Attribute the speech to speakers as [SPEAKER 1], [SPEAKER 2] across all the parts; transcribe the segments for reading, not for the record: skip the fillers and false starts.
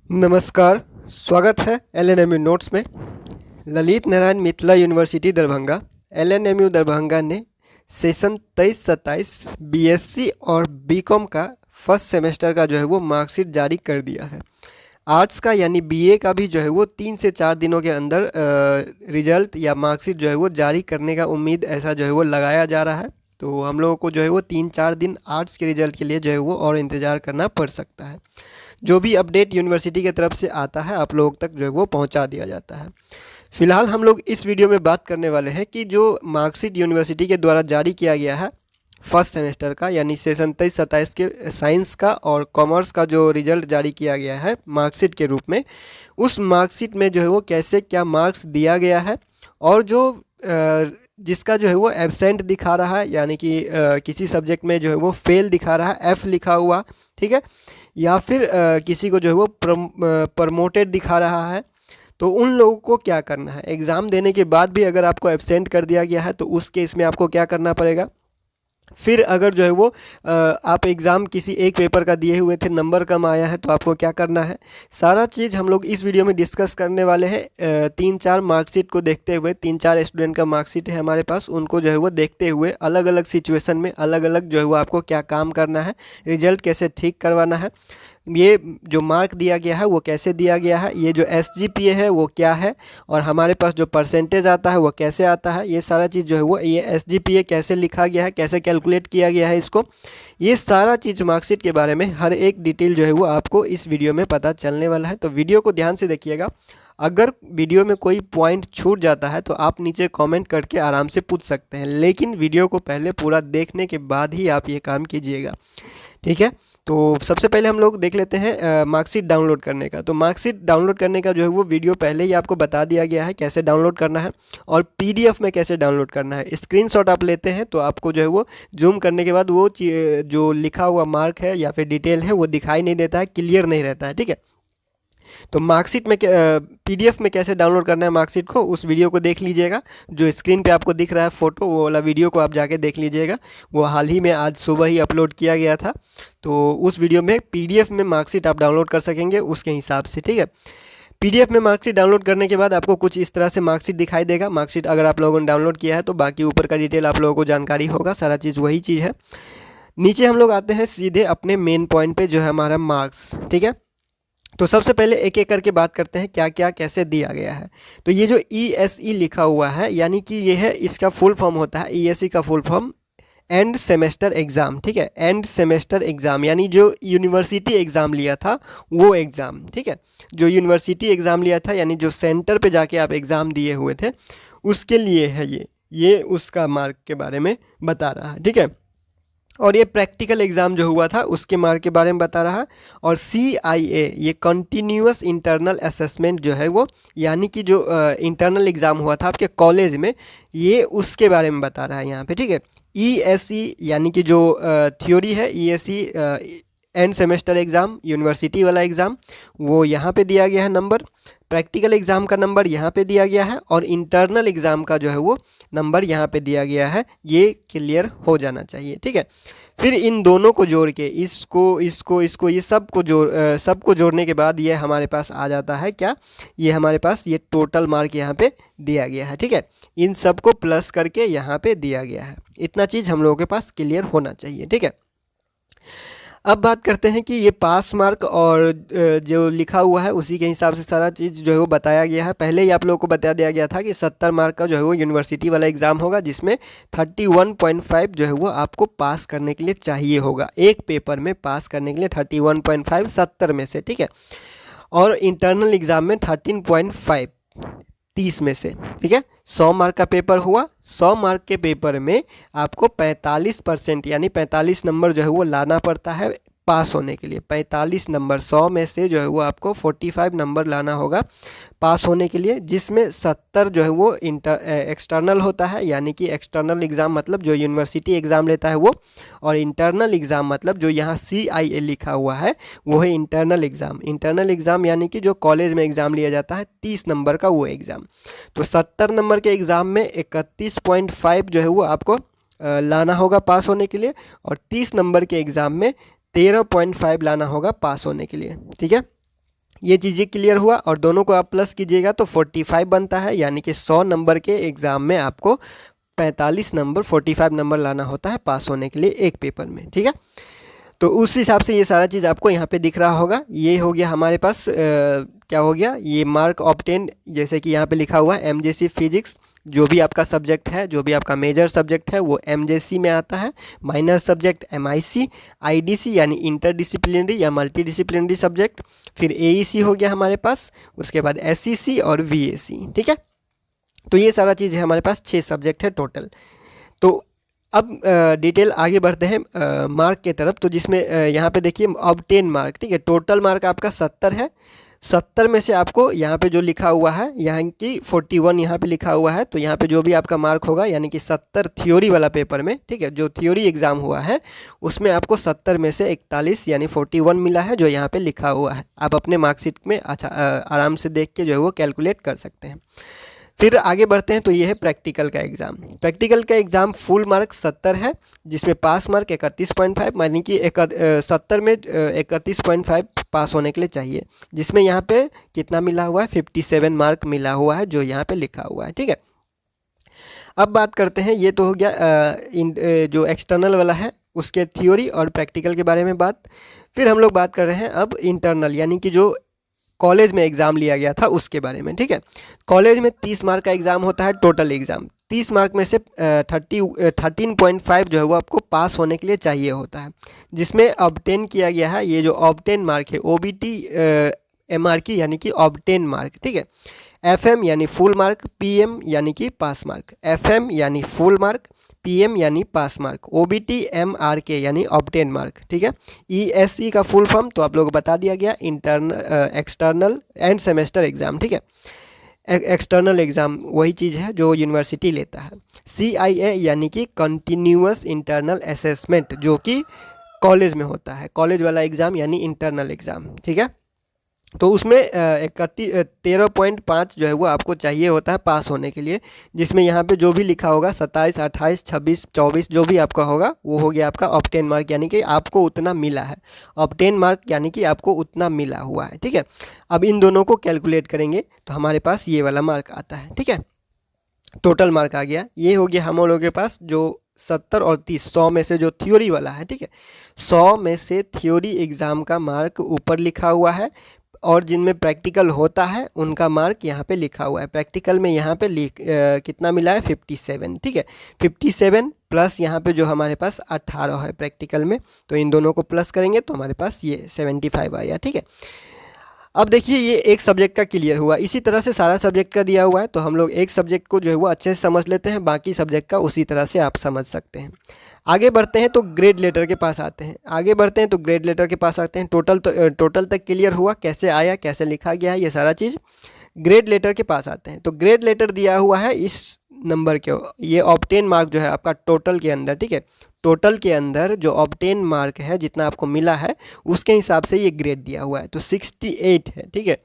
[SPEAKER 1] नमस्कार, स्वागत है एलएनएमयू नोट्स में। ललित नारायण मिथिला यूनिवर्सिटी दरभंगा एलएनएमयू दरभंगा ने सेशन 23-27 बीएससी और बीकॉम का फर्स्ट सेमेस्टर का जो है वो मार्कशीट जारी कर दिया है। आर्ट्स का यानी बीए का भी जो है वो 3 से 4 दिनों के अंदर रिजल्ट या मार्कशीट जो है वो जारी करने का उम्मीद ऐसा जो है वो लगाया जा रहा है। तो हम लोगों को जो है वो 3-4 दिन आर्ट्स के रिजल्ट के लिए जो है वो और इंतज़ार करना पड़ सकता है। जो भी अपडेट यूनिवर्सिटी की तरफ से आता है आप लोगों तक जो है वो पहुंचा दिया जाता है। फिलहाल हम लोग इस वीडियो में बात करने वाले हैं कि जो मार्कशीट यूनिवर्सिटी के द्वारा जारी किया गया है फर्स्ट सेमेस्टर का यानी सेशन 23-27 के साइंस का और कॉमर्स का जो रिजल्ट जारी किया गया है मार्कशीट के रूप में, उस मार्कशीट में जो है वो कैसे क्या मार्क्स दिया गया है और जो जिसका जो है वो एब्सेंट दिखा रहा है यानी कि किसी सब्जेक्ट में जो है वो फेल दिखा रहा है, एफ लिखा हुआ, ठीक है, या फिर किसी को जो है वो प्रमोटेड दिखा रहा है, तो उन लोगों को क्या करना है। एग्ज़ाम देने के बाद भी अगर आपको एब्सेंट कर दिया गया है तो उस केस में आपको क्या करना पड़ेगा। फिर अगर जो है वो आप एग्ज़ाम किसी एक पेपर का दिए हुए थे, नंबर कम आया है तो आपको क्या करना है, सारा चीज़ हम लोग इस वीडियो में डिस्कस करने वाले हैं। 3-4 मार्कशीट को देखते हुए, 3-4 स्टूडेंट का मार्कशीट है हमारे पास, उनको जो है वो देखते हुए अलग अलग सिचुएशन में अलग अलग जो है वो आपको क्या काम करना है, रिजल्ट कैसे ठीक करवाना है, ये जो मार्क दिया गया है वो कैसे दिया गया है, ये जो SGPA है वो क्या है, और हमारे पास जो परसेंटेज आता है वो कैसे आता है, ये सारा चीज़ जो है वो ये SGPA कैसे लिखा गया है, कैसे कैलकुलेट किया गया है इसको, ये सारा चीज़ मार्कशीट के बारे में हर एक डिटेल जो है वो आपको इस वीडियो में पता चलने वाला है। तो वीडियो को ध्यान से देखिएगा। अगर वीडियो में कोई पॉइंट छूट जाता है तो आप नीचे कमेंट करके आराम से पूछ सकते हैं, लेकिन वीडियो को पहले पूरा देखने के बाद ही आप ये काम कीजिएगा, ठीक है। तो सबसे पहले हम लोग देख लेते हैं मार्कशीट डाउनलोड करने का। तो मार्कशीट डाउनलोड करने का जो है वो वीडियो पहले ही आपको बता दिया गया है कैसे डाउनलोड करना है और PDF में कैसे डाउनलोड करना है। स्क्रीनशॉट आप लेते हैं तो आपको जो है वो जूम करने के बाद वो जो लिखा हुआ मार्क है या फिर डिटेल है वो दिखाई नहीं देता है, क्लियर नहीं रहता है, ठीक है। तो मार्कशीट में PDF में कैसे डाउनलोड करना है मार्कशीट को, उस वीडियो को देख लीजिएगा। जो स्क्रीन पे आपको दिख रहा है फ़ोटो, वो वाला वीडियो को आप जाके देख लीजिएगा। वो हाल ही में आज सुबह ही अपलोड किया गया था। तो उस वीडियो में PDF में मार्कशीट आप डाउनलोड कर सकेंगे उसके हिसाब से, ठीक है। PDF में मार्कशीट डाउनलोड करने के बाद आपको कुछ इस तरह से मार्कशीट दिखाई देगा। मार्कशीट अगर आप लोगों ने डाउनलोड किया है तो बाकी ऊपर का डिटेल आप लोगों को जानकारी होगा, सारा चीज़ वही चीज़ है। नीचे हम लोग आते हैं सीधे अपने मेन पॉइंट पे, जो है हमारा मार्क्स, ठीक है। तो सबसे पहले एक एक करके बात करते हैं क्या क्या कैसे दिया गया है। तो ये जो ESE लिखा हुआ है यानी कि ये है, इसका फुल फॉर्म होता है, ESE का full form end semester exam, ठीक है। एंड सेमेस्टर एग्ज़ाम यानी जो यूनिवर्सिटी एग्ज़ाम लिया था वो एग्ज़ाम, ठीक है। जो यूनिवर्सिटी एग्ज़ाम लिया था यानी जो सेंटर पे जाके आप एग्ज़ाम दिए हुए थे उसके लिए है ये उसका मार्क के बारे में बता रहा है, ठीक है। और ये प्रैक्टिकल एग्ज़ाम जो हुआ था उसके मार्क के बारे में बता रहा है। और CIA ये कंटिन्यूअस इंटरनल असेसमेंट जो है वो यानी कि जो इंटरनल एग्ज़ाम हुआ था आपके कॉलेज में, ये उसके बारे में बता रहा है यहाँ पे, ठीक है। ESE यानी कि जो थ्योरी है, ESE end semester exam university वाला एग्ज़ाम, वो यहाँ पे दिया गया है नंबर। प्रैक्टिकल एग्ज़ाम का नंबर यहाँ पे दिया गया है और इंटरनल एग्ज़ाम का जो है वो नंबर यहाँ पे दिया गया है। ये क्लियर हो जाना चाहिए, ठीक है। फिर इन दोनों को जोड़ के इसको ये सबको जोड़ने के बाद ये हमारे पास आ जाता है क्या, ये हमारे पास ये टोटल मार्क यहाँ पे दिया गया है, ठीक है। इन सबको प्लस करके यहाँ पे दिया गया है। इतना चीज़ हम लोगों के पास क्लियर होना चाहिए, ठीक है। अब बात करते हैं कि ये पास मार्क और जो लिखा हुआ है उसी के हिसाब से सारा चीज़ जो है वो बताया गया है। पहले ही आप लोगों को बता दिया गया था कि 70 मार्क का जो है वो यूनिवर्सिटी वाला एग्ज़ाम होगा, जिसमें 31.5 जो है वो आपको पास करने के लिए चाहिए होगा। एक पेपर में पास करने के लिए 31.5 70 में से, ठीक है। और इंटरनल एग्ज़ाम में 13.5 30 में से, ठीक है। 100 मार्क का पेपर हुआ, 100 मार्क के पेपर में आपको 45% यानी 45 नंबर जो है वो लाना पड़ता है पास होने के लिए। 45 नंबर 100 में से जो है वो आपको 45 नंबर लाना होगा पास होने के लिए, जिसमें 70 जो है वो एक्सटर्नल होता है यानी कि एक्सटर्नल एग्ज़ाम मतलब जो यूनिवर्सिटी एग्ज़ाम लेता है वो, और इंटरनल एग्ज़ाम मतलब जो यहाँ CIA लिखा हुआ है वो है इंटरनल एग्ज़ाम। इंटरनल एग्ज़ाम यानी कि जो कॉलेज में एग्ज़ाम लिया जाता है 30 नंबर का वो एग्ज़ाम। तो 70 नंबर के एग्ज़ाम में 31.5 जो है वो आपको लाना होगा पास होने के लिए, और 30 नंबर के एग्ज़ाम में 13.5 लाना होगा पास होने के लिए, ठीक है। ये चीज़ें क्लियर हुआ और दोनों को आप प्लस कीजिएगा तो 45 बनता है, यानी कि 100 नंबर के एग्ज़ाम में आपको 45 नंबर 45 नंबर लाना होता है पास होने के लिए एक पेपर में, ठीक है। तो उस हिसाब से ये सारा चीज़ आपको यहाँ पे दिख रहा होगा। ये हो गया हमारे पास क्या हो गया, ये मार्क ऑब्टेन, जैसे कि यहाँ पे लिखा हुआ है एमजेसी फिजिक्स। जो भी आपका सब्जेक्ट है, जो भी आपका मेजर सब्जेक्ट है वो एमजेसी में आता है। माइनर सब्जेक्ट एमआईसी, आईडीसी यानी इंटरडिसिप्लिनरी या मल्टीडिसिप्लिनरी सब्जेक्ट, फिर एईसी हो गया हमारे पास, उसके बाद एसईसी और वीएसी, ठीक है। तो ये सारा चीज़ है हमारे पास, 6 सब्जेक्ट है टोटल। तो अब डिटेल आगे बढ़ते हैं मार्क के तरफ। तो जिसमें यहाँ पे देखिए ऑब्टेन मार्क, ठीक है, टोटल मार्क आपका 70 है। 70 में से आपको यहाँ पे जो लिखा हुआ है, यहाँ की 41 यहाँ पे लिखा हुआ है, तो यहाँ पे जो भी आपका मार्क होगा यानी कि 70 थ्योरी वाला पेपर में, ठीक है, जो थ्योरी एग्ज़ाम हुआ है उसमें आपको 70 में से 41 यानी 41 मिला है, जो यहाँ पे लिखा हुआ है। आप अपने मार्कशीट में अच्छा आराम से देख के जो है वो कैलकुलेट कर सकते हैं। फिर आगे बढ़ते हैं तो ये है प्रैक्टिकल का एग्ज़ाम। प्रैक्टिकल का एग्ज़ाम फुल मार्क 70 है, जिसमें पास मार्क 31.5, यानी कि 70 में 31.5 पास होने के लिए चाहिए, जिसमें यहाँ पे कितना मिला हुआ है, 57 मार्क मिला हुआ है, जो यहाँ पे लिखा हुआ है, ठीक है। अब बात करते हैं, ये तो हो गया जो एक्सटर्नल वाला है उसके थ्योरी और प्रैक्टिकल के बारे में बात। फिर हम लोग बात कर रहे हैं अब इंटरनल, यानी कि जो कॉलेज में एग्ज़ाम लिया गया था उसके बारे में, ठीक है। कॉलेज में 30 मार्क का एग्ज़ाम होता है, टोटल एग्ज़ाम 30 मार्क में से 13.5 जो है वो आपको पास होने के लिए चाहिए होता है, जिसमें ऑब्टेन किया गया है। ये जो ऑब्टेन मार्क है ओबीटी एमआरकी यानी कि ऑब्टेन मार्क, ठीक है। एफएम यानी फुल मार्क, पीएम यानी कि पास मार्क, एफएम यानी फुल मार्क, पीएम यानी पास मार्क, ओबीटी एमआरके यानी ऑब्टेन मार्क, ठीक है। ईएसई का फुल फॉर्म तो आप लोगों को बता दिया गया, एक्सटर्नल एंड सेमेस्टर एग्ज़ाम, ठीक है। एक्सटर्नल एग्ज़ाम वही चीज़ है जो यूनिवर्सिटी लेता है। सीआईए यानी कि कंटिन्यूअस इंटरनल असेसमेंट, जो कि कॉलेज में होता है, कॉलेज वाला एग्ज़ाम यानी इंटरनल एग्ज़ाम, ठीक है। तो उसमें 13.5 जो है वो आपको चाहिए होता है पास होने के लिए, जिसमें यहाँ पे जो भी लिखा होगा 27, 28, 26, 24 जो भी आपका होगा वो हो गया आपका ऑब्टेन मार्क, यानी कि आपको उतना मिला है। ऑब्टेन मार्क यानी कि आपको उतना मिला हुआ है, ठीक है। अब इन दोनों को कैलकुलेट करेंगे तो हमारे पास ये वाला मार्क आता है, ठीक है। टोटल मार्क आ गया, ये हो गया हम लोगों के पास जो 70 और 30, 100 में से जो थ्योरी वाला है, ठीक है। 100 में से थ्योरी एग्ज़ाम का मार्क ऊपर लिखा हुआ है, और जिनमें प्रैक्टिकल होता है उनका मार्क यहाँ पे लिखा हुआ है। प्रैक्टिकल में यहाँ पे कितना मिला है, 57, ठीक है। 57 प्लस यहाँ पे जो हमारे पास 18 है प्रैक्टिकल में, तो इन दोनों को प्लस करेंगे तो हमारे पास ये 75 आया, ठीक है। अब देखिए ये एक सब्जेक्ट का क्लियर हुआ, इसी तरह से सारा सब्जेक्ट का दिया हुआ है, तो हम लोग एक सब्जेक्ट को जो है वो अच्छे से समझ लेते हैं, बाकी सब्जेक्ट का उसी तरह से आप समझ सकते हैं। आगे बढ़ते हैं तो ग्रेड लेटर के पास आते हैं। आगे बढ़ते हैं तो ग्रेड लेटर के पास आते हैं। टोटल तक क्लियर हुआ, कैसे आया, कैसे लिखा गया है, ये सारा चीज़। ग्रेड लेटर के पास आते हैं तो ग्रेड लेटर दिया हुआ है इस नंबर के, ये ऑब्टेन मार्क जो है आपका टोटल के अंदर, ठीक है। टोटल के अंदर जो ऑब्टेन मार्क है जितना आपको मिला है उसके हिसाब से ये ग्रेड दिया हुआ है, तो 68 है, ठीक है।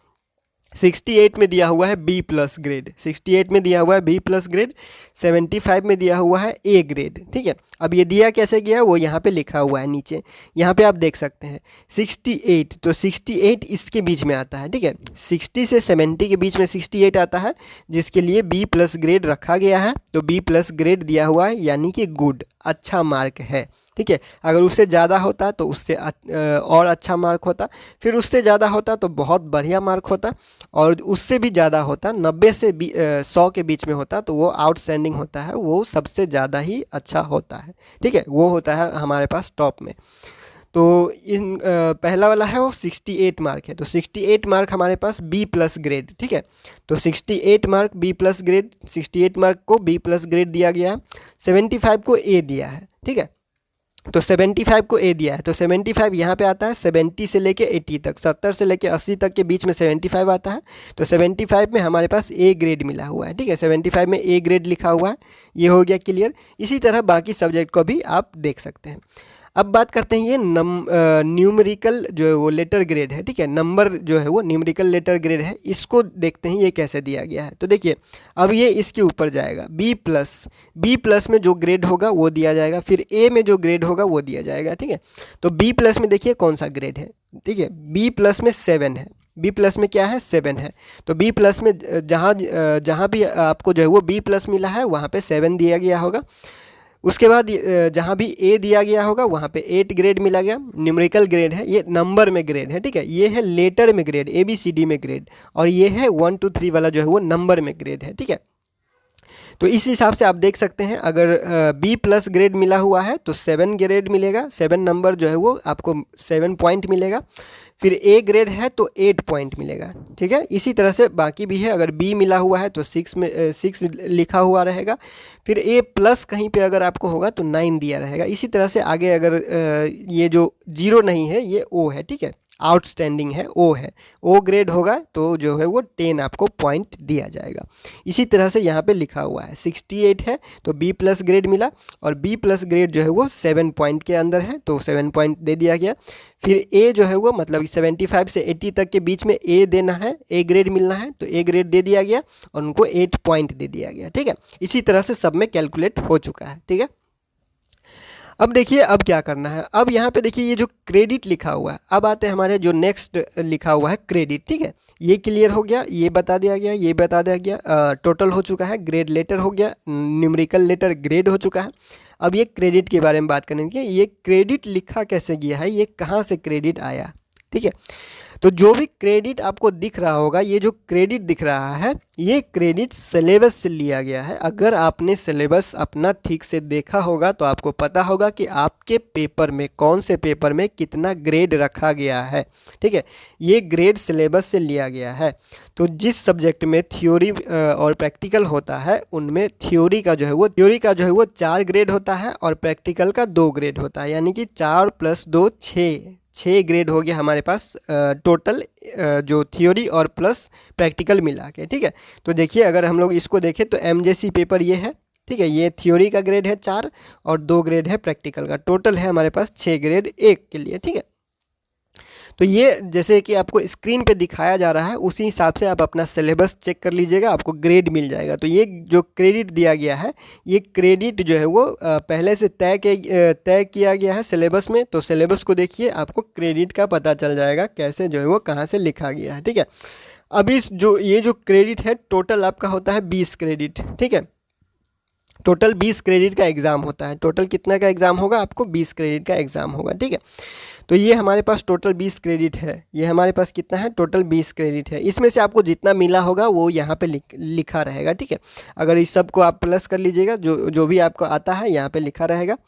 [SPEAKER 1] 68 में दिया हुआ है बी प्लस ग्रेड, 68 में दिया हुआ है बी प्लस ग्रेड, 75 में दिया हुआ है ए ग्रेड, ठीक है। अब ये दिया कैसे गया वो यहाँ पे लिखा हुआ है नीचे, यहाँ पे आप देख सकते हैं 68, तो 68 इसके बीच में आता है, ठीक है। 60 से 70 के बीच में 68 आता है, जिसके लिए बी प्लस ग्रेड रखा गया है, तो बी प्लस ग्रेड दिया हुआ है यानी कि गुड, अच्छा मार्क है, ठीक है। अगर उससे ज़्यादा होता तो उससे और अच्छा मार्क होता, फिर उससे ज़्यादा होता तो बहुत बढ़िया मार्क होता, और उससे भी ज़्यादा होता 90 से 100 के बीच में होता तो वो आउटस्टैंडिंग होता है, वो सबसे ज़्यादा ही अच्छा होता है, ठीक है। वो होता है हमारे पास टॉप में। तो इन पहला वाला है वो 68 मार्क है, तो 68 मार्क हमारे पास बी प्लस ग्रेड, ठीक है। तो 68 mark B plus grade, 68 mark को बी प्लस ग्रेड दिया गया है। 75 को ए दिया है, ठीक है। तो 75 को ए दिया है, तो 75 यहाँ पे आता है 70 से लेके 80 तक, 70 से लेके 80 तक के बीच में 75 आता है, तो 75 में हमारे पास ए ग्रेड मिला हुआ है, ठीक है। 75 में ए ग्रेड लिखा हुआ है, ये हो गया क्लियर। इसी तरह बाकी सब्जेक्ट को भी आप देख सकते हैं। अब बात करते हैं ये न्यूमेरिकल जो है वो लेटर ग्रेड है, ठीक है। नंबर जो है वो न्यूमेरिकल लेटर ग्रेड है, इसको देखते हैं ये कैसे दिया गया है। तो देखिए अब ये इसके ऊपर जाएगा, बी प्लस में जो ग्रेड होगा वो दिया जाएगा, फिर ए में जो ग्रेड होगा वो दिया जाएगा, ठीक है। तो बी प्लस में देखिए कौन सा ग्रेड है, ठीक है। बी प्लस में 7 है, बी प्लस में क्या है 7 है। तो बी प्लस में जहाँ भी आपको जो है वो बी प्लस मिला है वहाँ पे 7 दिया गया होगा। उसके बाद जहाँ भी ए दिया गया होगा वहाँ पे 8 ग्रेड मिला गया। न्यूमेरिकल ग्रेड है, ये नंबर में ग्रेड है, ठीक है। ये है लेटर में ग्रेड, ABCD में ग्रेड, और ये है 1 2 3 वाला जो है वो नंबर में ग्रेड है, ठीक है। तो इस हिसाब से आप देख सकते हैं, अगर बी प्लस ग्रेड मिला हुआ है तो 7 ग्रेड मिलेगा, 7 नंबर जो है वो आपको 7 पॉइंट मिलेगा। फिर ए ग्रेड है तो 8 पॉइंट मिलेगा, ठीक है। इसी तरह से बाकी भी है, अगर बी मिला हुआ है तो 6 लिखा हुआ रहेगा। फिर ए प्लस कहीं पे अगर आपको होगा तो 9 दिया रहेगा। इसी तरह से आगे अगर ये जो 0 नहीं है ये ओ है, ठीक है, आउटस्टैंडिंग है, ओ है, ओ ग्रेड होगा तो जो है वो 10 आपको पॉइंट दिया जाएगा। इसी तरह से यहाँ पे लिखा हुआ है 68 है तो बी प्लस ग्रेड मिला, और बी प्लस ग्रेड जो है वो 7 पॉइंट के अंदर है तो 7 पॉइंट दे दिया गया। फिर ए जो है वो मतलब 75 से 80 तक के बीच में ए देना है, ए ग्रेड मिलना है तो ए ग्रेड दे दिया गया और उनको 8 पॉइंट दे दिया गया, ठीक है। इसी तरह से सब में कैलकुलेट हो चुका है, ठीक है। अब देखिए अब क्या करना है। अब यहाँ पे देखिए ये जो क्रेडिट लिखा हुआ है, अब आते हैं हमारे जो नेक्स्ट लिखा हुआ है क्रेडिट, ठीक है। ये क्लियर हो गया, ये बता दिया गया, ये बता दिया गया, टोटल हो चुका है, ग्रेड लेटर हो गया, न्यूमेरिकल लेटर ग्रेड हो चुका है। अब ये क्रेडिट के बारे में बात करेंगे, ये क्रेडिट लिखा कैसे गया है, ये कहाँ से क्रेडिट आया, ठीक है। तो जो भी क्रेडिट आपको दिख रहा होगा, ये जो क्रेडिट दिख रहा है ये क्रेडिट सिलेबस से लिया गया है। अगर आपने सिलेबस अपना ठीक से देखा होगा तो आपको पता होगा कि आपके पेपर में कौन से पेपर में कितना ग्रेड रखा गया है, ठीक है। ये ग्रेड सिलेबस से लिया गया है। तो जिस सब्जेक्ट में थ्योरी और प्रैक्टिकल होता है उनमें थ्योरी का जो है वो 4 ग्रेड होता है और प्रैक्टिकल का 2 ग्रेड होता है, यानी कि 4 + 2 6 ग्रेड हो गया हमारे पास टोटल, जो थ्योरी और प्लस प्रैक्टिकल मिला के, ठीक है। तो देखिए अगर हम लोग इसको देखें तो MJC पेपर ये है, ठीक है। ये थ्योरी का ग्रेड है 4 और 2 ग्रेड है प्रैक्टिकल का, टोटल है हमारे पास 6 ग्रेड एक के लिए, ठीक है। तो ये जैसे कि आपको स्क्रीन पे दिखाया जा रहा है उसी हिसाब से आप अपना सिलेबस चेक कर लीजिएगा, आपको ग्रेड मिल जाएगा। तो ये जो क्रेडिट दिया गया है, ये क्रेडिट जो है वो पहले से तय किया गया है सिलेबस में। तो सिलेबस को देखिए, आपको क्रेडिट का पता चल जाएगा कैसे जो है वो कहाँ से लिखा गया है, ठीक है। अभी ये जो क्रेडिट है टोटल आपका होता है 20 क्रेडिट, ठीक है। टोटल 20 क्रेडिट का एग्ज़ाम होता है। टोटल कितना का एग्ज़ाम होगा, आपको 20 क्रेडिट का एग्ज़ाम होगा, ठीक है। तो ये हमारे पास टोटल 20 क्रेडिट है। ये हमारे पास कितना है, टोटल 20 क्रेडिट है। इसमें से आपको जितना मिला होगा वो यहाँ पे लिखा रहेगा, ठीक है। अगर इस सब को आप प्लस कर लीजिएगा, जो भी आपको आता है यहाँ पे लिखा रहेगा।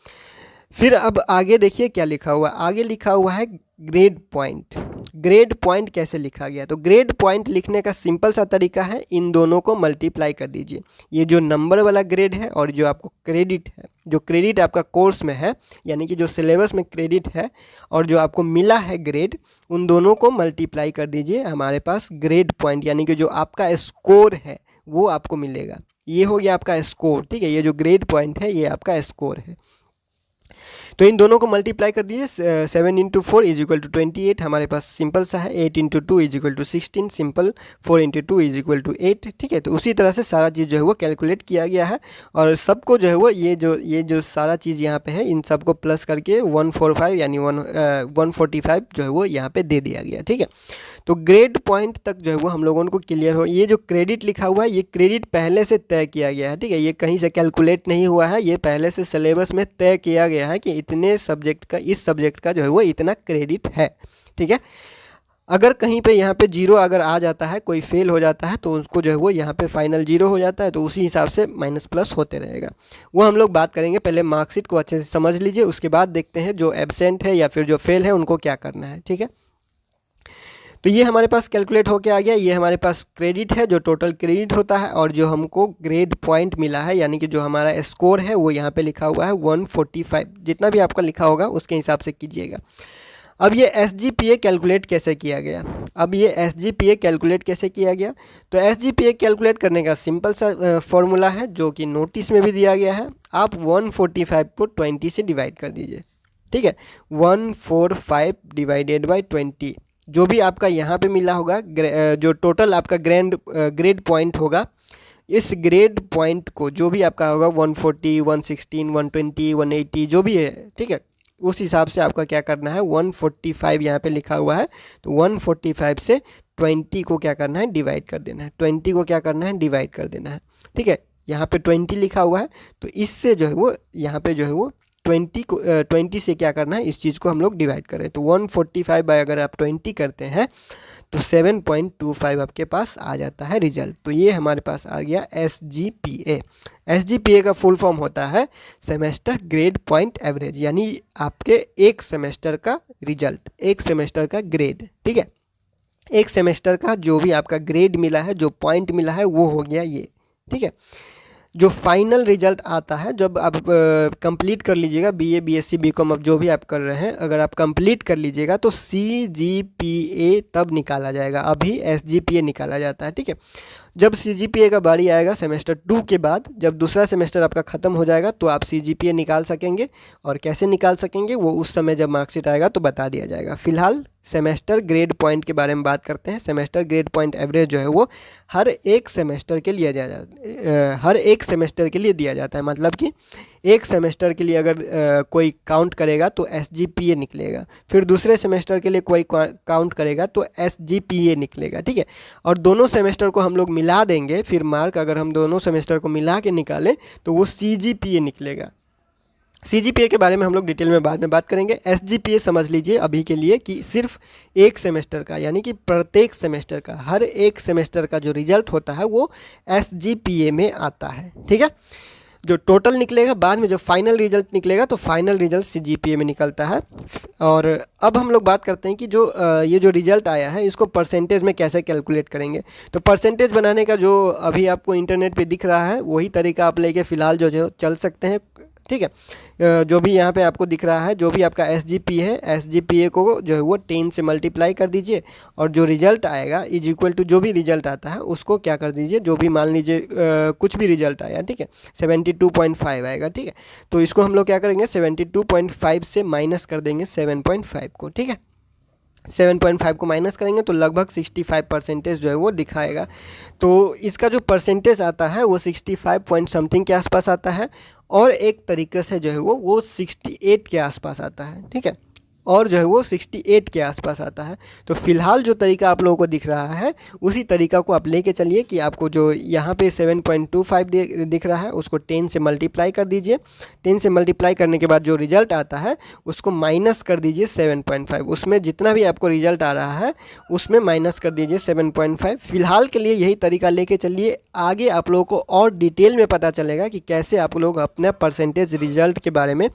[SPEAKER 1] फिर अब आगे देखिए क्या लिखा हुआ है, आगे लिखा हुआ है ग्रेड पॉइंट। ग्रेड पॉइंट कैसे लिखा गया, तो ग्रेड पॉइंट लिखने का सिंपल सा तरीका है, इन दोनों को मल्टीप्लाई कर दीजिए। ये जो नंबर वाला ग्रेड है और जो आपको क्रेडिट है, जो क्रेडिट आपका कोर्स में है यानी कि जो सिलेबस में क्रेडिट है और जो आपको मिला है ग्रेड, उन दोनों को मल्टीप्लाई कर दीजिए। हमारे पास ग्रेड पॉइंट यानी कि जो आपका स्कोर है वो आपको मिलेगा। ये हो गया आपका स्कोर, ठीक है। ये जो ग्रेड पॉइंट है ये आपका स्कोर है। तो इन दोनों को मल्टीप्लाई कर दिए, 7 × 4 = 28 हमारे पास सिंपल सा है। 8 × 2 = 16 सिंपल, 4 × 2 = 8, ठीक है। तो उसी तरह से सारा चीज़ जो है वो कैलकुलेट किया गया है और सबको जो है वो ये जो सारा चीज़ यहाँ पे है इन सबको प्लस करके 145 यानी 145 जो है वो यहाँ पे दे दिया गया, ठीक है। तो ग्रेड पॉइंट तक जो है वो हम लोगों को क्लियर हो। ये जो क्रेडिट लिखा हुआ है ये क्रेडिट पहले से तय किया गया है, ठीक है। ये कहीं से कैलकुलेट नहीं हुआ है, ये पहले से सिलेबस में तय किया गया है कि इतने सब्जेक्ट का, इस सब्जेक्ट का जो है वो इतना क्रेडिट है, ठीक है। अगर कहीं पे यहाँ पे 0 अगर आ जाता है, कोई फेल हो जाता है तो उसको जो है वो यहाँ पे फाइनल 0 हो जाता है, तो उसी हिसाब से माइनस प्लस होते रहेगा। वो हम लोग बात करेंगे, पहले मार्कशीट को अच्छे से समझ लीजिए, उसके बाद देखते हैं जो एब्सेंट है या फिर जो फेल है उनको क्या करना है, ठीक है। तो ये हमारे पास कैलकुलेट होके आ गया। ये हमारे पास क्रेडिट है, जो टोटल क्रेडिट होता है, और जो हमको ग्रेड पॉइंट मिला है यानी कि जो हमारा स्कोर है वो यहाँ पे लिखा हुआ है 145। जितना भी आपका लिखा होगा उसके हिसाब से कीजिएगा। अब ये SGPA कैलकुलेट कैसे किया गया, तो SGPA कैलकुलेट करने का सिंपल सा फॉर्मूला है जो कि नोटिस में भी दिया गया है। आप 145 को 20 से डिवाइड कर दीजिए, ठीक है। 145 / 20, जो भी आपका यहाँ पे मिला होगा, जो टोटल आपका ग्रेड पॉइंट होगा, इस ग्रेड पॉइंट को जो भी आपका होगा 140, 116, 120, 180 जो भी है, ठीक है, उस हिसाब से आपका क्या करना है 145 यहाँ पे लिखा हुआ है, तो 145 से 20 को क्या करना है डिवाइड कर देना है, 20 को क्या करना है डिवाइड कर देना है। ठीक है, यहाँ पे 20 लिखा हुआ है, तो इससे जो है वो यहाँ पे जो है वो 20 से क्या करना है इस चीज़ को हम लोग डिवाइड करें, तो 145 बाय अगर आप 20 करते हैं तो 7.25 आपके पास आ जाता है रिजल्ट। तो ये हमारे पास आ गया SGPA। SGPA का फुल फॉर्म होता है सेमेस्टर ग्रेड पॉइंट एवरेज, यानी आपके एक सेमेस्टर का रिजल्ट, एक सेमेस्टर का ग्रेड। ठीक है, एक सेमेस्टर का जो भी आपका ग्रेड मिला है, जो पॉइंट मिला है, वो हो गया ये। ठीक है, जो फाइनल रिजल्ट आता है जब आप कंप्लीट कर लीजिएगा BA BSc BCom अब जो भी आप कर रहे हैं, अगर आप कंप्लीट कर लीजिएगा तो CGPA तब निकाला जाएगा, अभी SGPA निकाला जाता है। ठीक है, जब CGPA का बारी आएगा सेमेस्टर 2 के बाद, जब दूसरा सेमेस्टर आपका ख़त्म हो जाएगा तो आप CGPA निकाल सकेंगे, और कैसे निकाल सकेंगे वो उस समय जब मार्कशीट आएगा तो बता दिया जाएगा। फिलहाल सेमेस्टर ग्रेड पॉइंट के बारे में बात करते हैं। सेमेस्टर ग्रेड पॉइंट एवरेज जो है वो हर एक सेमेस्टर के लिए हर एक सेमेस्टर के लिए दिया जाता है, मतलब कि एक सेमेस्टर के लिए अगर कोई काउंट करेगा तो SGPA निकलेगा, फिर दूसरे सेमेस्टर के लिए कोई काउंट करेगा तो SGPA निकलेगा। ठीक है, और दोनों सेमेस्टर को हम लोग मिला देंगे, फिर मार्क अगर हम दोनों सेमेस्टर को मिला के निकालें तो वो CGPA निकलेगा। CGPA के बारे में हम लोग डिटेल में बाद में बात करेंगे। SGPA समझ लीजिए अभी के लिए कि सिर्फ एक सेमेस्टर का, यानी कि प्रत्येक सेमेस्टर का, हर एक सेमेस्टर का जो रिजल्ट होता है वो SGPA में आता है। ठीक है, जो टोटल निकलेगा बाद में, जो फाइनल रिजल्ट निकलेगा तो फाइनल रिजल्ट CGPA में निकलता है। और अब हम लोग बात करते हैं कि जो ये जो रिजल्ट आया है इसको परसेंटेज में कैसे कैलकुलेट करेंगे। तो परसेंटेज बनाने का जो अभी आपको इंटरनेट पे दिख रहा है वही तरीका आप लेके फ़िलहाल जो चल सकते हैं। ठीक है, जो भी यहाँ पे आपको दिख रहा है, जो भी आपका SGPA है, SGPA को जो है वो 10 से मल्टीप्लाई कर दीजिए, और जो रिजल्ट आएगा इज इक्वल टू जो भी रिजल्ट आता है उसको क्या कर दीजिए, जो भी मान लीजिए कुछ भी रिजल्ट आया, ठीक है, 72.5 आएगा। ठीक है, तो इसको हम लोग क्या करेंगे 72.5 से माइनस कर देंगे 7.5 को। ठीक है, 7.5 को माइनस करेंगे तो लगभग 65% जो है वो दिखाएगा। तो इसका जो परसेंटेज आता है वो 65 पॉइंट समथिंग के आसपास आता है, और एक तरीके से जो है वो 68 के आसपास आता है। ठीक है, और जो है वो 68 के आसपास आता है। तो फिलहाल जो तरीका आप लोगों को दिख रहा है उसी तरीका को आप लेके चलिए कि आपको जो यहाँ पे 7.25 दिख रहा है उसको 10 से मल्टीप्लाई कर दीजिए। 10 से मल्टीप्लाई करने के बाद जो रिजल्ट आता है उसको माइनस कर दीजिए 7.5, उसमें जितना भी आपको रिजल्ट आ रहा है उसमें माइनस कर दीजिए 7.5। फिलहाल के लिए यही तरीका लेके चलिए, आगे आप लोगों को और डिटेल में पता चलेगा कि कैसे आप लोग अपने परसेंटेज रिजल्ट के बारे में,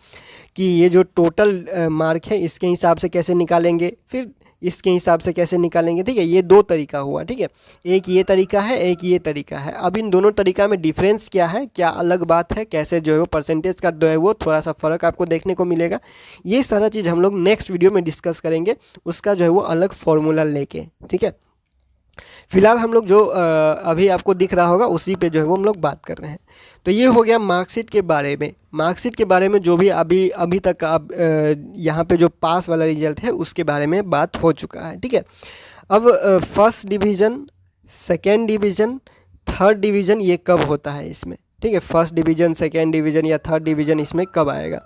[SPEAKER 1] कि ये जो टोटल मार्क है इसके हिसाब से कैसे निकालेंगे, फिर इसके हिसाब से कैसे निकालेंगे। ठीक है, ये दो तरीका हुआ। ठीक है, एक ये तरीका है, एक ये तरीका है। अब इन दोनों तरीका में डिफरेंस क्या है, क्या अलग बात है, कैसे जो है वो परसेंटेज का जो है वो थोड़ा सा फ़र्क आपको देखने को मिलेगा, ये सारा चीज़ हम लोग नेक्स्ट वीडियो में डिस्कस करेंगे, उसका जो है वो अलग फॉर्मूला लेके। ठीक है, फिलहाल हम लोग जो अभी आपको दिख रहा होगा उसी पे जो है वो हम लोग बात कर रहे हैं। तो ये हो गया मार्कशीट के बारे में। मार्कशीट के बारे में जो भी अभी तक अब यहाँ पे जो पास वाला रिजल्ट है उसके बारे में बात हो चुका है। ठीक है, अब first division, second division, third division ये कब होता है इसमें। ठीक है, फर्स्ट डिवीज़न, सेकेंड डिवीज़न या थर्ड डिवीज़न इसमें कब आएगा।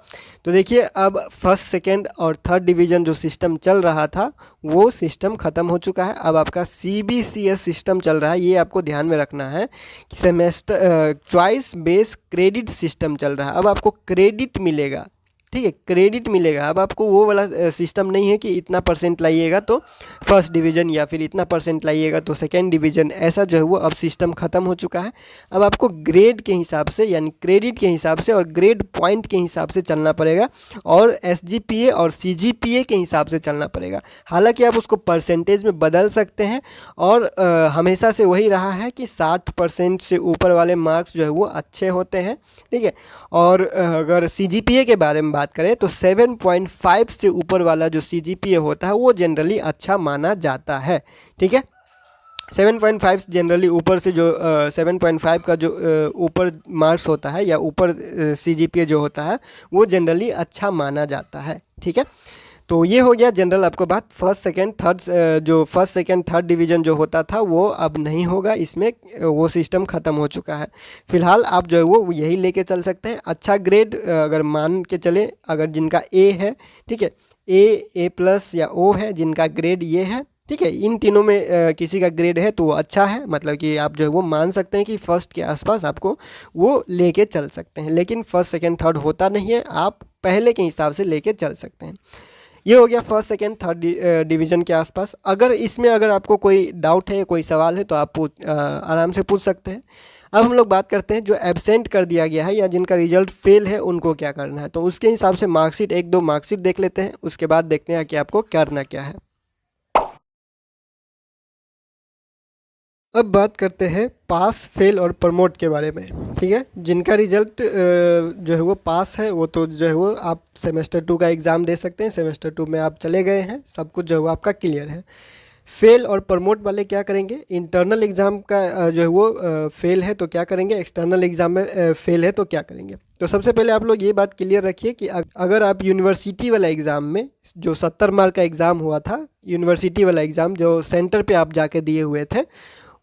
[SPEAKER 1] तो देखिए, अब फर्स्ट, सेकेंड और थर्ड डिवीज़न जो सिस्टम चल रहा था वो सिस्टम ख़त्म हो चुका है। अब आपका CBCS सिस्टम चल रहा है। ये आपको ध्यान में रखना है कि semester choice based credit system चल रहा है। अब आपको क्रेडिट मिलेगा। ठीक है, क्रेडिट मिलेगा। अब आपको वो वाला सिस्टम नहीं है कि इतना परसेंट लाइएगा तो फर्स्ट डिवीज़न या फिर इतना परसेंट लाइएगा तो सेकेंड डिवीज़न, ऐसा जो है वो अब सिस्टम ख़त्म हो चुका है। अब आपको ग्रेड के हिसाब से, यानी क्रेडिट के हिसाब से और ग्रेड पॉइंट के हिसाब से चलना पड़ेगा, और SGPA और CGPA के हिसाब से चलना पड़ेगा। हालांकि आप उसको परसेंटेज में बदल सकते हैं, और हमेशा से वही रहा है कि 60% से ऊपर वाले मार्क्स जो है वो अच्छे होते हैं। ठीक है, और अगर CGPA के बारे में बात करें तो 7.5 से ऊपर वाला जो CGPA होता है वो जनरली अच्छा माना जाता है। ठीक है, 7.5 जनरली ऊपर से जो 7.5 का जो ऊपर मार्क्स होता है या ऊपर CGPA जो होता है वो जनरली अच्छा माना जाता है। ठीक है, तो ये हो गया जनरल आपको बात। फर्स्ट सेकंड थर्ड जो फर्स्ट सेकंड थर्ड डिवीज़न जो होता था वो अब नहीं होगा, इसमें वो सिस्टम ख़त्म हो चुका है। फिलहाल आप जो है वो यही लेके चल सकते हैं। अच्छा ग्रेड अगर मान के चले, अगर जिनका ए है, ठीक है, ए प्लस या ओ है, जिनका ग्रेड ये है, ठीक है, इन तीनों में किसी का ग्रेड है तो वो अच्छा है, मतलब कि आप जो है वो मान सकते हैं कि फर्स्ट के आसपास आपको वो लेके चल सकते हैं। लेकिन फर्स्ट सेकंड थर्ड होता नहीं है, आप पहले के हिसाब से लेके चल सकते हैं। ये हो गया फर्स्ट सेकंड थर्ड डिवीज़न के आसपास। अगर इसमें अगर आपको कोई डाउट है, कोई सवाल है तो आप आराम से पूछ सकते हैं। अब हम लोग बात करते हैं जो एब्सेंट कर दिया गया है या जिनका रिजल्ट फेल है उनको क्या करना है। तो उसके हिसाब से मार्कशीट, एक दो मार्कशीट देख लेते हैं, उसके बाद देखते हैं कि आपको करना क्या है। अब बात करते हैं पास फेल और प्रमोट के बारे में, ठीक है। जिनका रिजल्ट जो है वो पास है वो तो जो है वो आप सेमेस्टर 2 का एग्ज़ाम दे सकते हैं, सेमेस्टर 2 में आप चले गए हैं, सब कुछ जो है वो आपका क्लियर है। फेल और प्रमोट वाले क्या करेंगे, इंटरनल एग्ज़ाम का जो है वो फेल है तो क्या करेंगे, एक्सटर्नल एग्ज़ाम में फेल है तो क्या करेंगे। तो सबसे पहले आप लोग ये बात क्लियर रखिए कि अगर आप यूनिवर्सिटी वाला एग्ज़ाम में जो 70 मार्क का एग्ज़ाम हुआ था, यूनिवर्सिटी वाला एग्ज़ाम जो सेंटर पे आप जाके दिए हुए थे,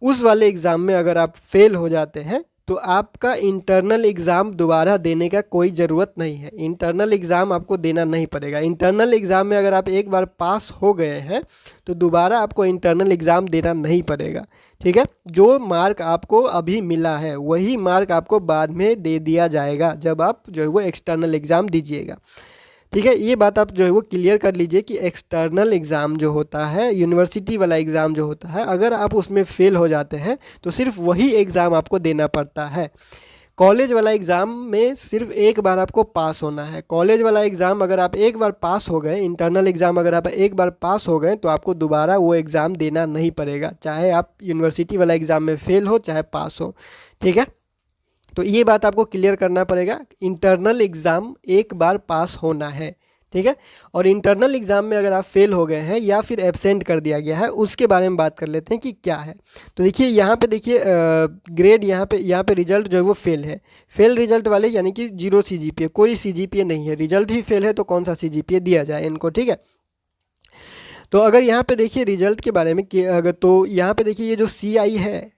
[SPEAKER 1] उस वाले एग्ज़ाम में अगर आप फेल हो जाते हैं तो आपका इंटरनल एग्ज़ाम दोबारा देने का कोई ज़रूरत नहीं है। इंटरनल एग्ज़ाम आपको देना नहीं पड़ेगा। इंटरनल एग्ज़ाम में अगर आप एक बार पास हो गए हैं तो दोबारा आपको इंटरनल एग्ज़ाम देना नहीं पड़ेगा, ठीक है। जो मार्क आपको अभी मिला है वही मार्क आपको बाद में दे दिया जाएगा जब आप जो है वो एक्सटर्नल एग्ज़ाम दीजिएगा, ठीक है। ये बात आप जो है वो क्लियर कर लीजिए कि एक्सटर्नल एग्ज़ाम जो होता है, यूनिवर्सिटी वाला एग्ज़ाम जो होता है, अगर आप उसमें फ़ेल हो जाते हैं तो सिर्फ वही एग्ज़ाम आपको देना पड़ता है। कॉलेज वाला एग्ज़ाम में सिर्फ एक बार आपको पास होना है। कॉलेज वाला एग्ज़ाम अगर आप एक बार पास हो गए, इंटरनल एग्ज़ाम अगर आप एक बार पास हो गए तो आपको दोबारा वो एग्ज़ाम देना नहीं पड़ेगा, चाहे आप यूनिवर्सिटी वाला एग्ज़ाम में फ़ेल हो चाहे पास हो, ठीक है। तो ये बात आपको क्लियर करना पड़ेगा, इंटरनल एग्ज़ाम एक बार पास होना है, ठीक है। और इंटरनल एग्ज़ाम में अगर आप फेल हो गए हैं या फिर एब्सेंट कर दिया गया है, उसके बारे में बात कर लेते हैं कि क्या है। तो देखिए यहाँ पे देखिए ग्रेड यहाँ पे रिजल्ट जो है वो फेल है। फेल रिजल्ट वाले यानी कि 0 CGPA, कोई CGPA नहीं है, रिजल्ट ही फेल है तो कौन सा CGPA दिया जाए इनको, ठीक है। तो अगर यहाँ पे देखिए रिजल्ट के बारे में कि अगर तो यहाँ पे देखिए ये जो CI है,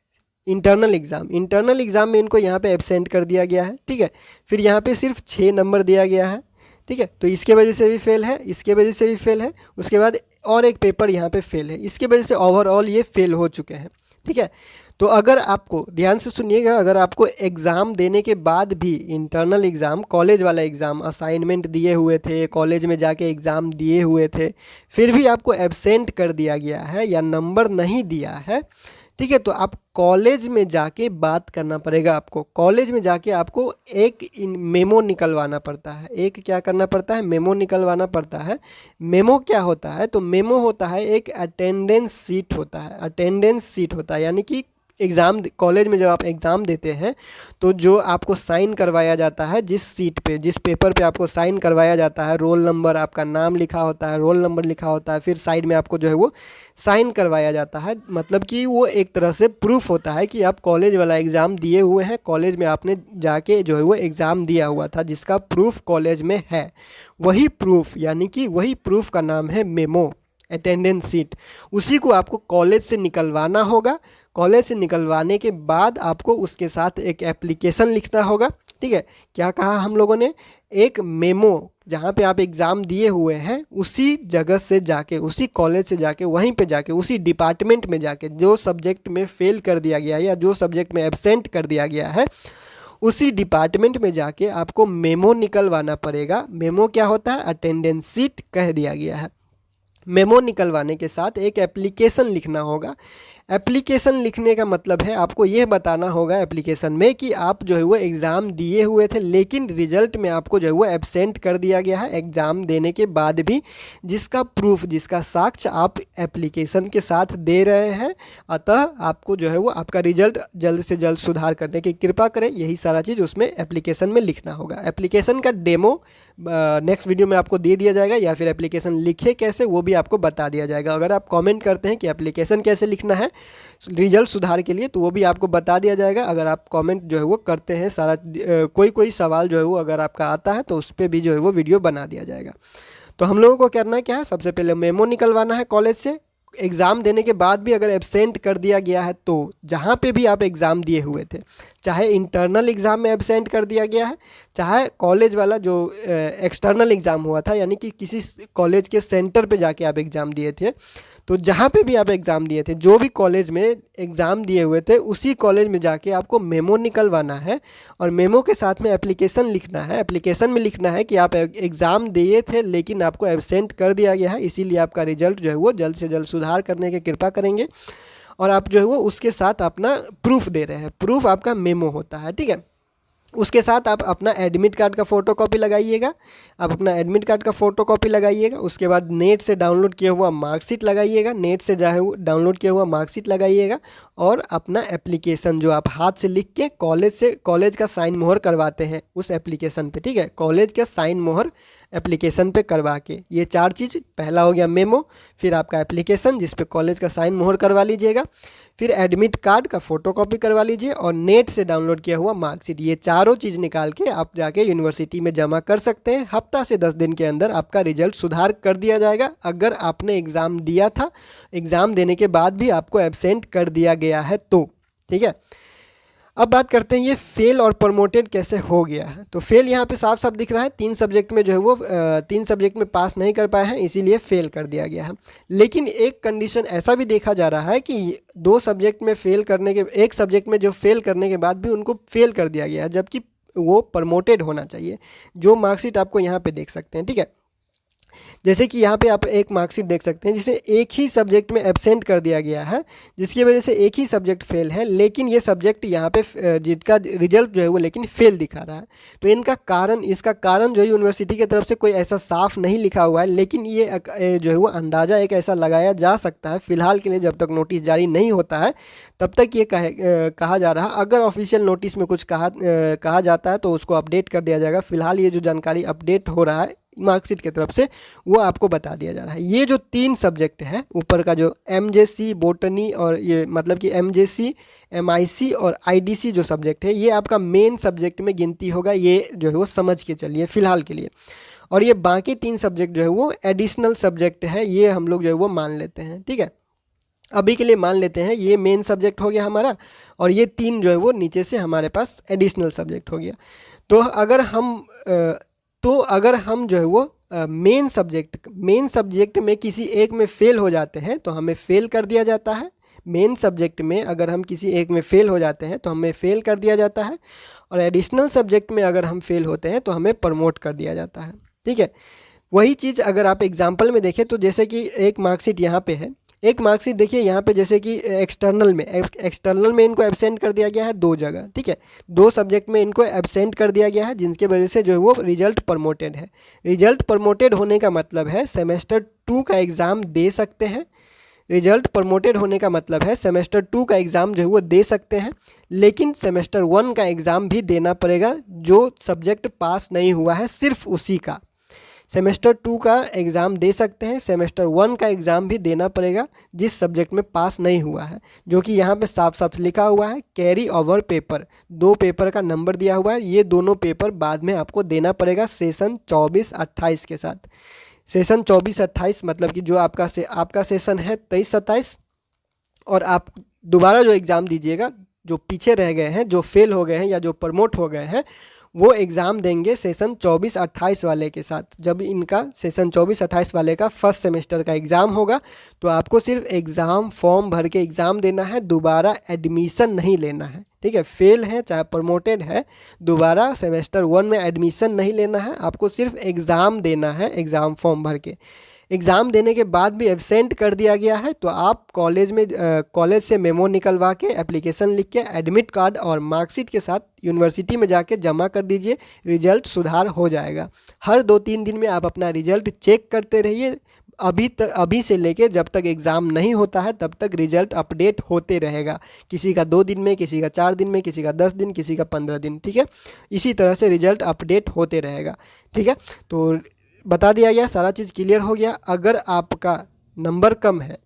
[SPEAKER 1] इंटरनल एग्ज़ाम में इनको यहाँ पे एब्सेंट कर दिया गया है, ठीक है। फिर यहाँ पे सिर्फ 6 नंबर दिया गया है, ठीक है। तो इसके वजह से भी फेल है, इसके वजह से भी फेल है, उसके बाद और एक पेपर यहाँ पे फेल है, इसके वजह से ओवरऑल ये फेल हो चुके हैं, ठीक है। तो अगर आपको ध्यान से सुनिएगा, अगर आपको एग्ज़ाम देने के बाद भी इंटरनल एग्ज़ाम, कॉलेज वाला एग्ज़ाम, असाइनमेंट दिए हुए थे, कॉलेज में जाके एग्ज़ाम दिए हुए थे, फिर भी आपको एब्सेंट कर दिया गया है या नंबर नहीं दिया है, ठीक है, तो आप कॉलेज में जाके बात करना पड़ेगा। आपको कॉलेज में जाके आपको एक मेमो निकलवाना पड़ता है। एक क्या करना पड़ता है, मेमो निकलवाना पड़ता है। मेमो क्या होता है, तो मेमो होता है एक अटेंडेंस सीट होता है। अटेंडेंस सीट होता है यानी कि एग्ज़ाम, कॉलेज में जब आप एग्ज़ाम देते हैं तो जो आपको साइन करवाया जाता है, जिस सीट पे, जिस पेपर पे आपको साइन करवाया जाता है, रोल नंबर, आपका नाम लिखा होता है, रोल नंबर लिखा होता है, फिर साइड में आपको जो है वो साइन करवाया जाता है। मतलब कि वो एक तरह से प्रूफ होता है कि आप कॉलेज वाला एग्ज़ाम दिए हुए हैं, कॉलेज में आपने जाके जो है वो एग्ज़ाम दिया हुआ था, जिसका प्रूफ कॉलेज में है। वही प्रूफ यानी कि वही प्रूफ का नाम है मेमो, अटेंडेंस सीट। उसी को आपको कॉलेज से निकलवाना होगा। कॉलेज से निकलवाने के बाद आपको उसके साथ एक एप्लीकेशन लिखना होगा, ठीक है। क्या कहा हम लोगों ने, एक मेमो, जहाँ पे आप एग्ज़ाम दिए हुए हैं उसी जगह से जाके, उसी कॉलेज से जाके, वहीं पे जाके, उसी डिपार्टमेंट में जाके, जो सब्जेक्ट में फेल कर दिया गया है या जो सब्जेक्ट में एब्सेंट कर दिया गया है, उसी डिपार्टमेंट में जाके आपको मेमो निकलवाना पड़ेगा। मेमो क्या होता है, अटेंडेंस सीट कह दिया गया है। मेमो निकलवाने के साथ एक एप्लीकेशन लिखना होगा। एप्लीकेशन लिखने का मतलब है आपको यह बताना होगा एप्लीकेशन में कि आप जो है वो एग्ज़ाम दिए हुए थे, लेकिन रिजल्ट में आपको जो है वो एब्सेंट कर दिया गया है एग्ज़ाम देने के बाद भी, जिसका प्रूफ, जिसका साक्ष्य आप एप्लीकेशन के साथ दे रहे हैं। अतः आपको जो है वो आपका रिजल्ट जल्द से जल्द सुधार करने की कृपा करें, यही सारा चीज़ उसमें एप्लीकेशन में लिखना होगा। एप्लीकेशन का डेमो नेक्स्ट वीडियो में आपको दे दिया जाएगा, या फिर एप्लीकेशन लिखे कैसे वो भी आपको बता दिया जाएगा। अगर आप कमेंट करते हैं कि एप्लीकेशन कैसे लिखना है रिजल्ट सुधार के लिए, तो वो भी आपको बता दिया जाएगा। अगर आप कमेंट जो है वो करते हैं, सारा कोई सवाल जो है वो अगर आपका आता है तो उस पर भी जो है वो वीडियो बना दिया जाएगा। तो हम लोगों को करना क्या है, सबसे पहले मेमो निकलवाना है कॉलेज से। एग्ज़ाम देने के बाद भी अगर एब्सेंट कर दिया गया है तो जहाँ पे भी आप एग्ज़ाम दिए हुए थे, चाहे इंटरनल एग्ज़ाम में एब्सेंट कर दिया गया है, चाहे कॉलेज वाला जो एक्सटर्नल एग्ज़ाम हुआ था, यानी कि किसी कॉलेज के सेंटर पे जाके आप एग्ज़ाम दिए थे, तो जहाँ पे भी आप एग्ज़ाम दिए थे, जो भी कॉलेज में एग्ज़ाम दिए हुए थे, उसी कॉलेज में जाके आपको मेमो निकलवाना है और मेमो के साथ में एप्लीकेशन लिखना है। एप्लीकेशन में लिखना है कि आप एग्ज़ाम दिए थे लेकिन आपको एब्सेंट कर दिया गया है, इसीलिए आपका रिजल्ट जो है वो जल्द से जल्द सुधार करने की कृपा करेंगे। और आप जो है वो उसके साथ अपना प्रूफ दे रहे हैं, प्रूफ आपका मेमो होता है, ठीक है। उसके साथ आप अपना एडमिट कार्ड का फ़ोटोकॉपी लगाइएगा, आप अपना एडमिट कार्ड का फ़ोटोकॉपी लगाइएगा। उसके बाद नेट से डाउनलोड किया हुआ मार्कशीट लगाइएगा, नेट से डाउनलोड किया हुआ मार्कशीट लगाइएगा। और अपना एप्लीकेशन जो आप हाथ से लिख के कॉलेज का साइन मोहर करवाते हैं उस एप्लीकेशन पे, ठीक है, कॉलेज का साइन मोहर एप्लीकेशन पे करवा के, ये 4 चीज़, पहला हो गया मेमो, फिर आपका एप्लीकेशन जिस पे कॉलेज का साइन मोहर करवा लीजिएगा, फिर एडमिट कार्ड का फ़ोटोकॉपी करवा लीजिए और नेट से डाउनलोड किया हुआ मार्कशीट। ये चारों चीज़ निकाल के आप जाके यूनिवर्सिटी में जमा कर सकते हैं। हफ्ता से 10 दिन के अंदर आपका रिजल्ट सुधार कर दिया जाएगा। अगर आपने एग्ज़ाम दिया था, एग्ज़ाम देने के बाद भी आपको एब्सेंट कर दिया गया है तो, ठीक है। अब बात करते हैं ये फेल और प्रमोटेड कैसे हो गया है। तो फेल यहाँ पे साफ साफ दिख रहा है, 3 सब्जेक्ट में जो है वो 3 सब्जेक्ट में पास नहीं कर पाए हैं, इसीलिए फेल कर दिया गया है। लेकिन एक कंडीशन ऐसा भी देखा जा रहा है कि 2 सब्जेक्ट में फेल करने के, एक सब्जेक्ट में जो फेल करने के बाद भी उनको फेल कर दिया गया है, जबकि वो प्रमोटेड होना चाहिए, जो मार्कशीट आपको यहाँ पे देख सकते हैं, ठीक है। जैसे कि यहाँ पे आप एक मार्कशीट देख सकते हैं जिसे एक ही सब्जेक्ट में एब्सेंट कर दिया गया है, जिसकी वजह से एक ही सब्जेक्ट फेल है, लेकिन ये सब्जेक्ट यहाँ पे जिसका रिजल्ट जो है वो लेकिन फेल दिखा रहा है। तो इसका कारण जो है यूनिवर्सिटी की तरफ से कोई ऐसा साफ नहीं लिखा हुआ है, लेकिन ये जो है वो अंदाज़ा एक ऐसा लगाया जा सकता है फिलहाल के लिए, जब तक नोटिस जारी नहीं होता है तब तक ये कहा जा रहा है। अगर ऑफिशियल नोटिस में कुछ कहा जाता है तो उसको अपडेट कर दिया जाएगा। फिलहाल ये जो जानकारी अपडेट हो रहा है मार्कशीट की तरफ से वो आपको बता दिया जा रहा है। ये जो 3 सब्जेक्ट है ऊपर का, जो एमजेसी बोटनी और ये मतलब कि एमजेसी एमआईसी और आईडीसी जो सब्जेक्ट है, ये आपका मेन सब्जेक्ट में गिनती होगा, ये जो है वो समझ के चलिए फिलहाल के लिए। और ये बाकी 3 सब्जेक्ट जो है वो एडिशनल सब्जेक्ट है, ये हम लोग जो है वो मान लेते हैं, ठीक है। अभी के लिए मान लेते हैं ये मेन सब्जेक्ट हो गया हमारा और ये 3 जो है वो नीचे से हमारे पास एडिशनल सब्जेक्ट हो गया। तो अगर हम जो है वो मेन सब्जेक्ट में किसी एक में फेल हो जाते हैं तो हमें फेल कर दिया जाता है। मेन सब्जेक्ट में अगर हम किसी एक में फेल हो जाते हैं तो हमें फेल कर दिया जाता है, और एडिशनल सब्जेक्ट में अगर हम फेल होते हैं तो हमें प्रमोट कर दिया जाता है, ठीक है। वही चीज़ अगर आप एग्जाम्पल में देखें तो जैसे कि एक मार्कशीट यहाँ पे है, एक मार्कशीट देखिए यहाँ पे, जैसे कि एक्सटर्नल में इनको एब्सेंट कर दिया गया है 2 जगह, ठीक है, 2 सब्जेक्ट में इनको एब्सेंट कर दिया गया है, जिनके वजह से जो है वो रिजल्ट प्रमोटेड है। रिजल्ट प्रमोटेड होने का मतलब है सेमेस्टर 2 का एग्ज़ाम दे सकते हैं। रिजल्ट प्रमोटेड होने का मतलब है सेमेस्टर 2 का एग्ज़ाम जो है वो दे सकते हैं, लेकिन सेमेस्टर 1 का एग्ज़ाम भी देना पड़ेगा। जो सब्जेक्ट पास नहीं हुआ है सिर्फ उसी का सेमेस्टर 2 का एग्ज़ाम दे सकते हैं, सेमेस्टर 1 का एग्ज़ाम भी देना पड़ेगा जिस सब्जेक्ट में पास नहीं हुआ है, जो कि यहाँ पे साफ साफ लिखा हुआ है कैरी ओवर पेपर। 2 पेपर का नंबर दिया हुआ है, ये दोनों पेपर बाद में आपको देना पड़ेगा सेशन 24-28 के साथ। सेशन 24-28 मतलब कि जो आपका सेशन है 23-27, और आप दोबारा जो एग्ज़ाम दीजिएगा, जो पीछे रह गए हैं, जो फेल हो गए हैं या जो प्रमोट हो गए हैं, वो एग्ज़ाम देंगे सेशन 24-28 वाले के साथ। जब इनका सेशन 24-28 वाले का फर्स्ट सेमेस्टर का एग्ज़ाम होगा तो आपको सिर्फ एग्ज़ाम फॉर्म भर के एग्ज़ाम देना है, दोबारा एडमिशन नहीं लेना है, ठीक है। फेल है चाहे प्रमोटेड है, दोबारा सेमेस्टर 1 में एडमिशन नहीं लेना है, आपको सिर्फ एग्ज़ाम देना है, एग्ज़ाम फॉर्म भर के। एग्ज़ाम देने के बाद भी एब्सेंट कर दिया गया है तो आप कॉलेज से मेमो निकलवा के, एप्लीकेशन लिख के, एडमिट कार्ड और मार्कशीट के साथ यूनिवर्सिटी में जाके जमा कर दीजिए, रिजल्ट सुधार हो जाएगा। हर 2-3 दिन में आप अपना रिजल्ट चेक करते रहिए। अभी से लेके जब तक एग्ज़ाम नहीं होता है तब तक रिजल्ट अपडेट होते रहेगा, किसी का 2 दिन में, किसी का 4 दिन में, किसी का 10 दिन, किसी का 15 दिन, ठीक है। इसी तरह से रिजल्ट अपडेट होते रहेगा, ठीक है। तो बता दिया गया, सारा चीज़ क्लियर हो गया। अगर आपका नंबर कम है,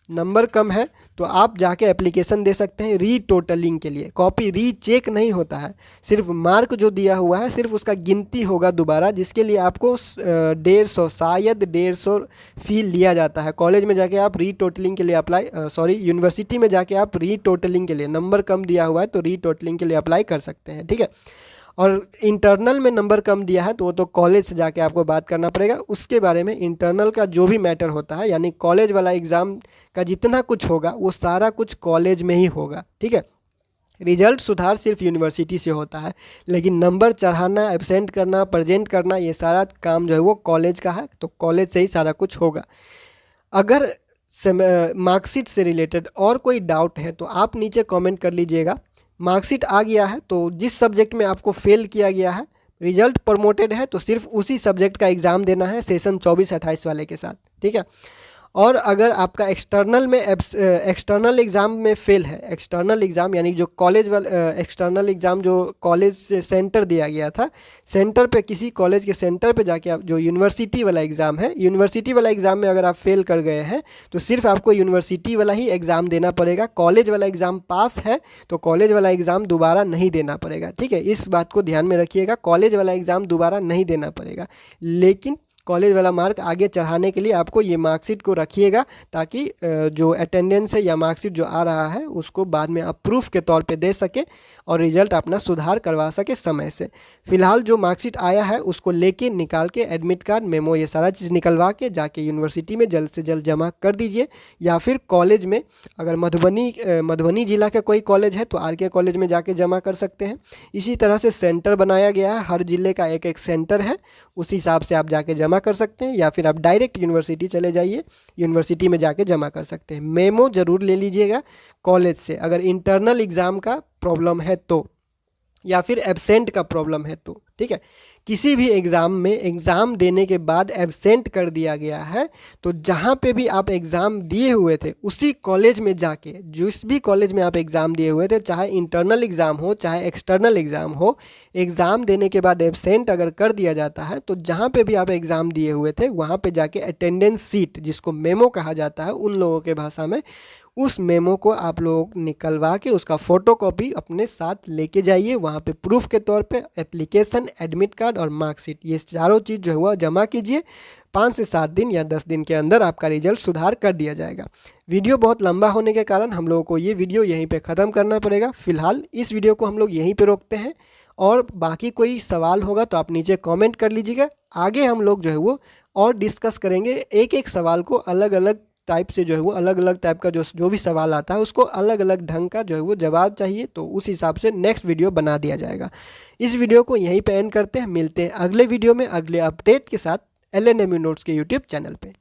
[SPEAKER 1] नंबर कम है तो आप जाके एप्लीकेशन दे सकते हैं रीटोटलिंग के लिए। कॉपी रीचेक नहीं होता है, सिर्फ मार्क जो दिया हुआ है सिर्फ उसका गिनती होगा दोबारा, जिसके लिए आपको 150 शायद 150 फी लिया जाता है। कॉलेज में जाके आप रीटोटलिंग के लिए अप्लाई यूनिवर्सिटी में जाके आप रीटोटलिंग के लिए, नंबर कम दिया हुआ है तो रीटोटलिंग के लिए अप्लाई कर सकते हैं, ठीक है। और इंटरनल में नंबर कम दिया है तो वो तो कॉलेज से जाके आपको बात करना पड़ेगा उसके बारे में। इंटरनल का जो भी मैटर होता है यानी कॉलेज वाला एग्ज़ाम का जितना कुछ होगा वो सारा कुछ कॉलेज में ही होगा, ठीक है। रिजल्ट सुधार सिर्फ यूनिवर्सिटी से होता है, लेकिन नंबर चढ़ाना, एब्सेंट करना, प्रेजेंट करना, ये सारा काम जो है वो कॉलेज का है, तो कॉलेज से ही सारा कुछ होगा। अगर मार्कशीट से रिलेटेड और कोई डाउट है तो आप नीचे कमेंट कर लीजिएगा। मार्कशीट आ गया है तो जिस सब्जेक्ट में आपको फेल किया गया है, रिजल्ट प्रमोटेड है तो सिर्फ उसी सब्जेक्ट का एग्ज़ाम देना है सेशन 24-28 वाले के साथ, ठीक है। और अगर आपका एक्सटर्नल एग्ज़ाम में फेल है, एक्सटर्नल एग्ज़ाम यानी जो कॉलेज वाला एक्सटर्नल एग्ज़ाम जो कॉलेज से सेंटर दिया गया था, सेंटर पे किसी कॉलेज के सेंटर पे जाके आप जो यूनिवर्सिटी वाला एग्ज़ाम है, यूनिवर्सिटी वाला एग्ज़ाम में अगर आप फेल कर गए हैं तो सिर्फ आपको यूनिवर्सिटी वाला ही एग्ज़ाम देना पड़ेगा। कॉलेज वाला एग्ज़ाम पास है तो कॉलेज वाला एग्ज़ाम दोबारा नहीं देना पड़ेगा, ठीक है। इस बात को ध्यान में रखिएगा, कॉलेज वाला एग्ज़ाम दोबारा नहीं देना पड़ेगा, लेकिन कॉलेज वाला मार्क आगे चढ़ाने के लिए आपको ये मार्कशीट को रखिएगा ताकि जो अटेंडेंस है या मार्कशीट जो आ रहा है उसको बाद में आप प्रूफ के तौर पे दे सके और रिजल्ट अपना सुधार करवा सके समय से। फिलहाल जो मार्कशीट आया है उसको लेके निकाल के एडमिट कार्ड, मेमो, ये सारा चीज़ निकलवा के जाके यूनिवर्सिटी में जल्द से जल्द जमा कर दीजिए, या फिर कॉलेज में अगर मधुबनी जिला का कोई कॉलेज है तो RK कॉलेज में जाके जमा कर सकते हैं। इसी तरह से सेंटर बनाया गया है, हर जिले का एक एक सेंटर है, उस हिसाब से आप जाके जमा कर सकते हैं, या फिर आप डायरेक्ट यूनिवर्सिटी चले जाइए, यूनिवर्सिटी में जाके जमा कर सकते हैं। मेमो ज़रूर ले लीजिएगा कॉलेज से अगर इंटरनल एग्ज़ाम का प्रॉब्लम है तो, या फिर एब्सेंट का प्रॉब्लम है तो, ठीक है। किसी भी एग्ज़ाम में एग्ज़ाम देने के बाद एब्सेंट कर दिया गया है तो जहाँ पे भी आप एग्ज़ाम दिए हुए थे उसी कॉलेज में जाके, जिस भी कॉलेज में आप एग्ज़ाम दिए हुए थे, चाहे इंटरनल एग्ज़ाम हो चाहे एक्सटर्नल एग्ज़ाम हो, एग्ज़ाम देने के बाद एब्सेंट अगर कर दिया जाता है तो जहाँ पे भी आप एग्ज़ाम दिए हुए थे वहाँ पे जाके अटेंडेंस सीट, जिसको मेमो कहा जाता है उन लोगों के भाषा में, उस मेमो को आप लोग निकलवा के उसका फ़ोटोकॉपी अपने साथ लेके जाइए। वहाँ पे प्रूफ के तौर पे एप्लीकेशन, एडमिट कार्ड और मार्कशीट, ये चारों चीज़ जो है वह जमा कीजिए। 5 से 7 दिन या 10 दिन के अंदर आपका रिजल्ट सुधार कर दिया जाएगा। वीडियो बहुत लंबा होने के कारण हम लोगों को ये वीडियो यहीं पे ख़त्म करना पड़ेगा। फ़िलहाल इस वीडियो को हम लोग यहीं पे रोकते हैं, और बाकी कोई सवाल होगा तो आप नीचे कमेंट कर लीजिएगा। आगे हम लोग जो है वो और डिस्कस करेंगे, एक एक सवाल को अलग अलग टाइप से जो है वो अलग अलग टाइप का जो भी सवाल आता है उसको अलग अलग ढंग का जो है वो जवाब चाहिए, तो उस हिसाब से नेक्स्ट वीडियो बना दिया जाएगा। इस वीडियो को यहीं पे एंड करते हैं, मिलते हैं अगले वीडियो में अगले अपडेट के साथ LNMU नोट्स के यूट्यूब चैनल पे।